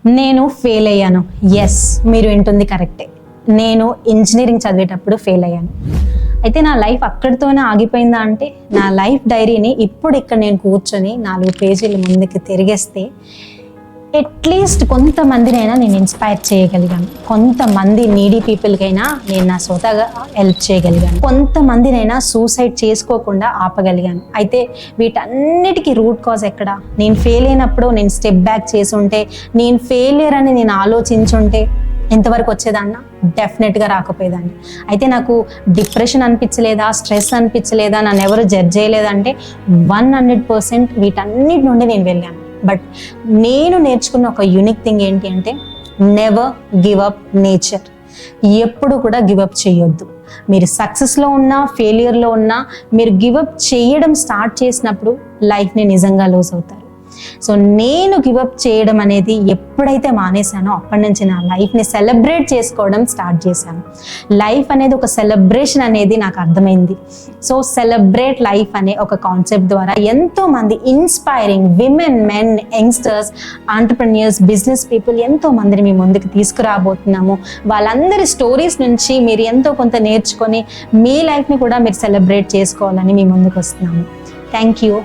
నేను ఫెయిల్ అయ్యాను. ఎస్, మీరు వింటుంది కరెక్టే. నేను ఇంజనీరింగ్ చదివేటప్పుడు ఫెయిల్ అయ్యాను. అయితే నా లైఫ్ అక్కడితోనే ఆగిపోయిందా అంటే, నా లైఫ్ డైరీని ఇప్పుడు ఇక్కడ నేను కూర్చొని 4 పేజీలు ముందుకు తిరిగేస్తే అట్లీస్ట్ కొంతమందినైనా నేను ఇన్స్పైర్ చేయగలిగాను. కొంతమంది నీడీ పీపుల్కైనా నేను నా సొంతగా హెల్ప్ చేయగలిగాను. కొంతమందినైనా సూసైడ్ చేసుకోకుండా ఆపగలిగాను. అయితే వీటన్నిటికీ రూట్ కాజ్ ఎక్కడ? నేను ఫెయిల్ అయినప్పుడు నేను స్టెప్ బ్యాక్ చేసి ఉంటే, నేను ఫెయిలియర్ అని నేను ఆలోచించుంటే ఎంతవరకు వచ్చేదాన్నా? డెఫినెట్గా రాకపోయేదాన్ని. అయితే నాకు డిప్రెషన్ అనిపించలేదా, స్ట్రెస్ అనిపించలేదా, నన్ను ఎవరు జడ్జ్ చేయలేదంటే 100% వీటన్నిటి నుండి నేను వెళ్ళాను. బట్ నేను నేర్చుకున్న ఒక యూనిక్ థింగ్ ఏంటి అంటే, నెవర్ గివ్ అప్ నేచర్. ఎప్పుడు కూడా గివప్ చేయొద్దు. మీరు సక్సెస్లో ఉన్నా, ఫెయిలియర్లో ఉన్నా, మీరు గివప్ చేయడం స్టార్ట్ చేసినప్పుడు లైఫ్ని నిజంగా లూజ్ అవుతారు. సో నేను గివప్ చేయడం అనేది ఎప్పుడైతే మానేశానో అప్పటి నుంచి నా లైఫ్ని సెలబ్రేట్ చేసుకోవడం స్టార్ట్ చేశాను. లైఫ్ అనేది ఒక సెలబ్రేషన్ అనేది నాకు అర్థమైంది. సో సెలబ్రేట్ లైఫ్ అనే ఒక కాన్సెప్ట్ ద్వారా ఎంతోమంది inspiring women, men, youngsters, entrepreneurs, business people ఎంతో మందిని మీ ముందుకు తీసుకురాబోతున్నాము. వాళ్ళందరి స్టోరీస్ నుంచి మీరు ఎంతో కొంత నేర్చుకొని మీ లైఫ్ని కూడా మీరు సెలబ్రేట్ చేసుకోవాలని మీ ముందుకు వస్తున్నాము. Thank you.